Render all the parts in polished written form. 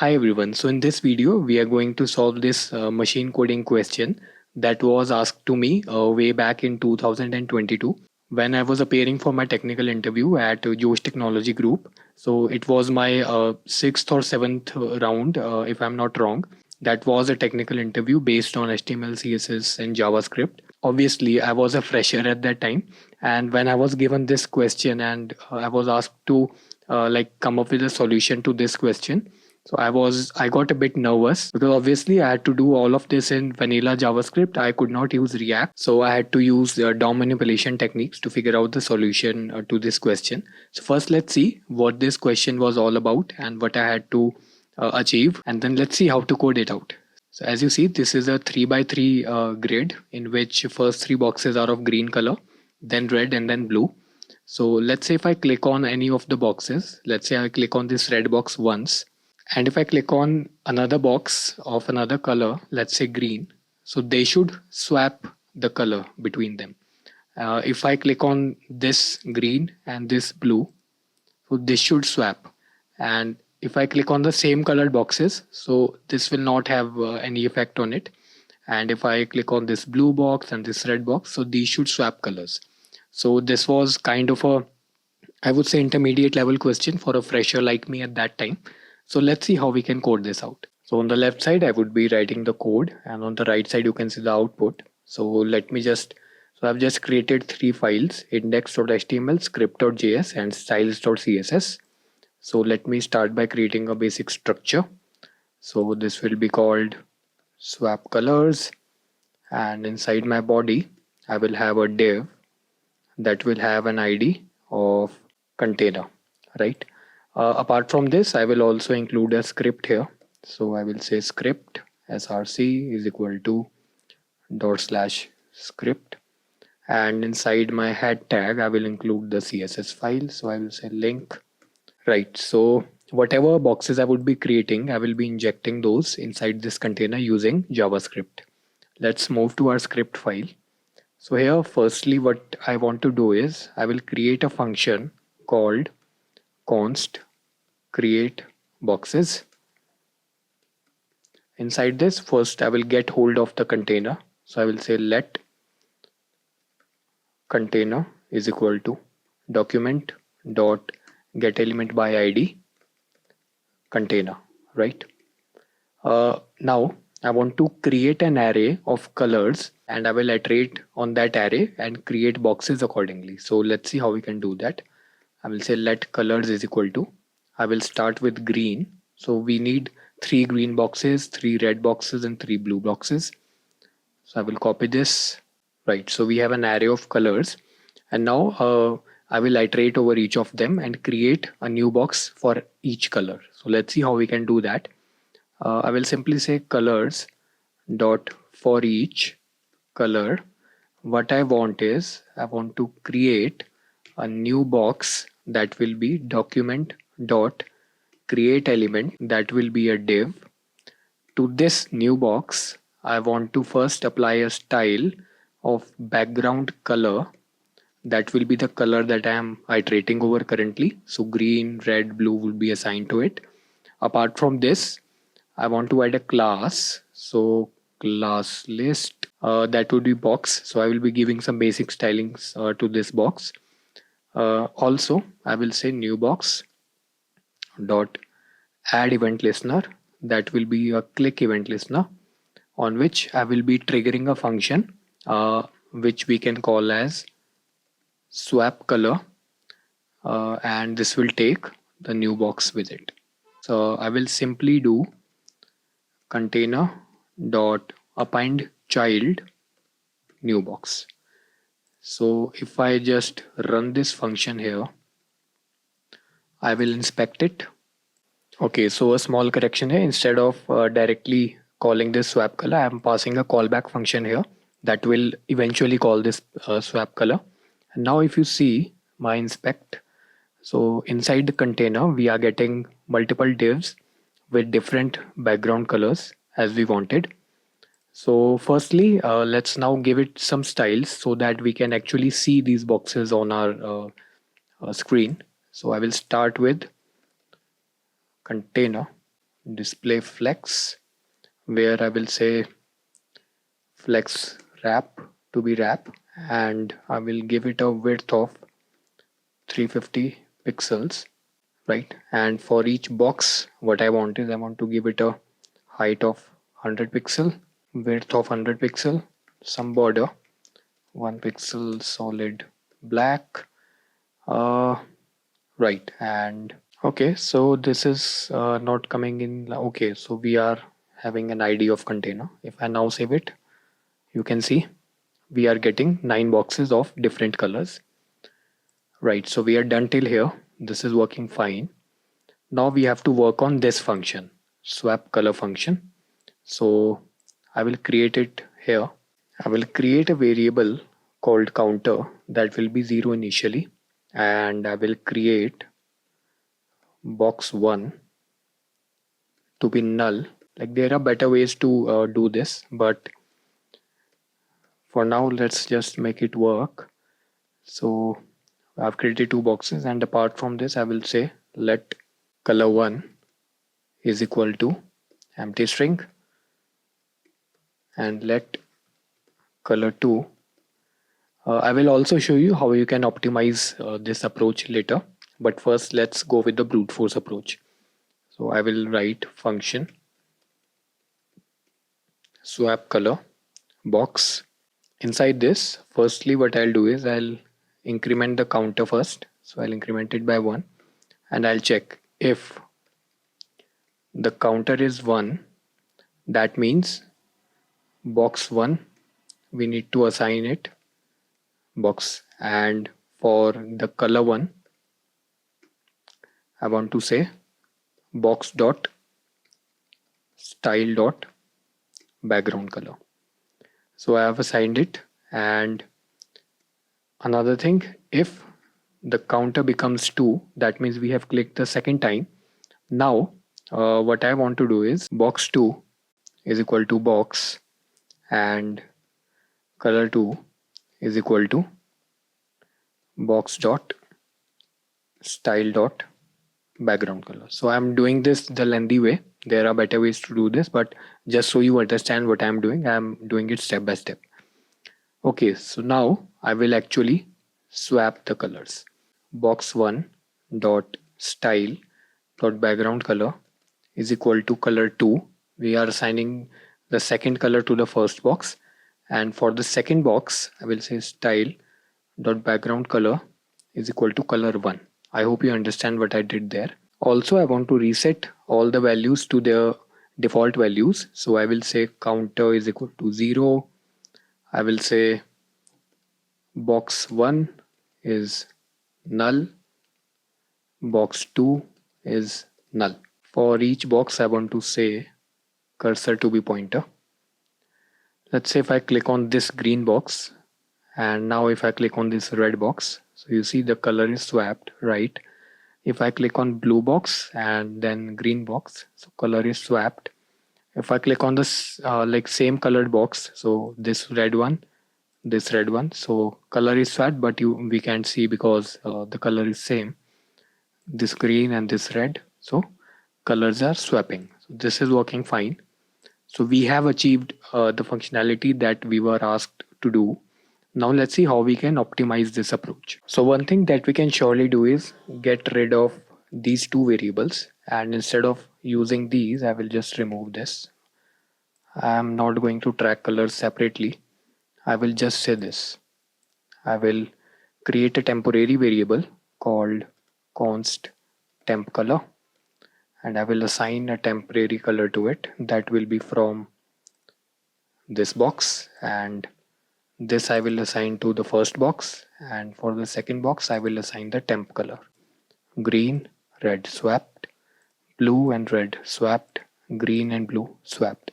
Hi everyone. So in this video, we are going to solve this machine coding question that was asked to me way back in 2022 when I was appearing for my technical interview at Josh Technology Group. So it was my sixth or seventh round, if I'm not wrong. That was a technical interview based on HTML, CSS, and JavaScript. Obviously, I was a fresher at that time, and when I was given this question and I was asked to come up with a solution to this question, so I got a bit nervous because obviously I had to do all of this in vanilla JavaScript. I could not use React. So I had to use DOM manipulation techniques to figure out the solution to this question. So first let's see what this question was all about and what I had to achieve, and then let's see how to code it out. So as you see, this is a 3 by 3 grid in which first three boxes are of green color, then red, and then blue. So let's say if I click on any of the boxes, let's say I click on this red box once, and if I click on another box of another color, let's say green, so they should swap the color between them. If I click on this green and this blue, so this should swap. And if I click on the same colored boxes, so this will not have any effect on it. And if I click on this blue box and this red box, so these should swap colors. So this was kind of a, I would say, intermediate level question for a fresher like me at that time. So let's see how we can code this out. So on the left side, I would be writing the code, and on the right side, you can see the output. So I've just created three files: index.html, script.js, and styles.css. So let me start by creating a basic structure. So this will be called swap colors, and inside my body, I will have a div that will have an ID of container, right? Apart from this, I will also include a script here. So I will say script src is equal to /script, and inside my head tag, I will include the CSS file. So I will say link, right? So whatever boxes I would be creating, I will be injecting those inside this container using JavaScript. Let's move to our script file. So here, firstly, what I want to do is I will create a function called const create boxes. Inside this, first I will get hold of the container. So I will say let container is equal to document dot get element by ID container, right? Now I want to create an array of colors, and I will iterate on that array and create boxes accordingly. So let's see how we can do that. I will say let colors is equal to, I will start with green. So we need 3 green boxes, 3 red boxes, and 3 blue boxes. So I will copy this, right? So we have an array of colors, and now I will iterate over each of them and create a new box for each color. So let's see how we can do that. I will simply say colors dot for each color. What I want is I want to create a new box that will be document dot create element, that will be a div. To this new box, I want to first apply a style of background color. That will be the color that I am iterating over currently. So green, red, blue will be assigned to it. Apart from this, I want to add a class. So class list, that would be box. So I will be giving some basic stylings to this box. Also, I will say new box dot add event listener. That will be a click event listener on which I will be triggering a function which we can call as swap color, and this will take the new box with it. So I will simply do container dot append child new box. So if I just run this function here, I will inspect it. Okay, so a small correction here. Instead of directly calling this swap color, I am passing a callback function here that will eventually call this swap color. And now if you see my inspect, so inside the container, we are getting multiple divs with different background colors as we wanted. So firstly, let's now give it some styles so that we can actually see these boxes on our screen. So I will start with container display flex, where I will say flex wrap to be wrap, and I will give it a width of 350 pixels, right? And for each box, what I want is I want to give it a height of 100 pixel, width of 100 pixel, some border, 1 pixel solid black, uh, right? And okay, so this is not coming in. Okay, so we are having an ID of container. If I now save it, you can see we are getting 9 boxes of different colors. Right, so we are done till here. This is working fine. Now we have to work on this function, swap color function. So I will create it here. I will create a variable called counter that will be 0 initially, and I will create box 1 to be null. Like, there are better ways to do this, but for now let's just make it work. So I've created 2 boxes, and apart from this I will say let color 1 is equal to empty string, and let color 2. I will also show you how you can optimize this approach later, but first let's go with the brute force approach. So I will write function swap color box. Inside this, firstly what I'll do is I'll increment the counter first. So I'll increment it by 1, and I'll check if the counter is 1, that means box 1 we need to assign it box, and for the color 1 I want to say box dot style dot background color. So I have assigned it. And another thing, if the counter becomes 2, that means we have clicked the second time. Now what I want to do is box 2 is equal to box, and color 2 is equal to box dot style dot background color. So I'm doing this the lengthy way. There are better ways to do this, but just so you understand what I'm doing it step by step. Okay, so now I will actually swap the colors. Box 1 dot style dot background color is equal to color 2. We are assigning the second color to the first box, and for the second box I will say style dot background color is equal to color 1. I hope you understand what I did there. Also, I want to reset all the values to their default values. So I will say counter is equal to 0. I will say box 1 is null, box 2 is null. For each box I want to say cursor to be pointer. Let's say if I click on this green box, and now if I click on this red box, so you see the color is swapped, right? If I click on blue box and then green box, so color is swapped. If I click on this like same colored box, so this red one, so color is swapped, but we can't see because the color is same, this green and this red, so colors are swapping. So this is working fine. So we have achieved the functionality that we were asked to do. Now let's see how we can optimize this approach. So one thing that we can surely do is get rid of these 2 variables, and instead of using these I will just remove this. I am not going to track colors separately. I will just say this. I will create a temporary variable called const temp color, and I will assign a temporary color to it that will be from this box, and this I will assign to the first box, and for the second box I will assign the temp color. Green, red swapped, blue and red swapped, green and blue swapped.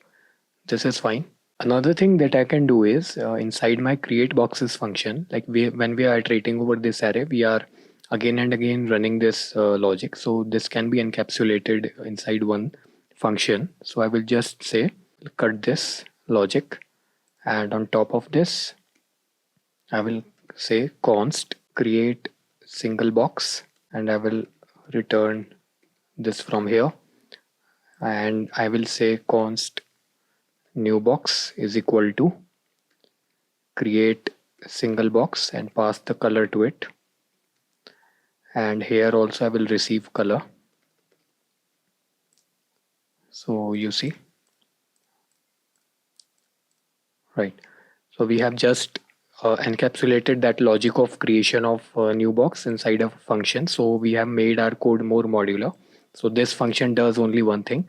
This is fine. Another thing that I can do is inside my create boxes function, like when we are iterating over this array, we are again and again running this logic. So this can be encapsulated inside one function. So I will just say cut this logic, and on top of this I will say const create single box, and I will return this from here. and I will say const new box is equal to create single box and pass the color to it. And here also I will receive color. So you see, right? So we have just encapsulated that logic of creation of a new box inside a function. So we have made our code more modular. So this function does only one thing,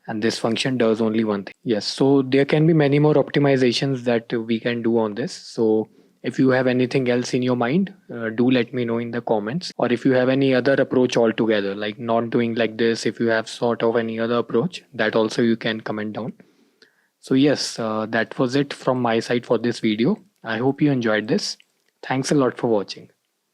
and this function does only one thing. Yes, so there can be many more optimizations that we can do on this. So if you have anything else in your mind, do let me know in the comments. Or if you have any other approach altogether, like not doing like this, if you have sort of any other approach, that also you can comment down. So yes, that was it from my side for this video. I hope you enjoyed this. Thanks a lot for watching.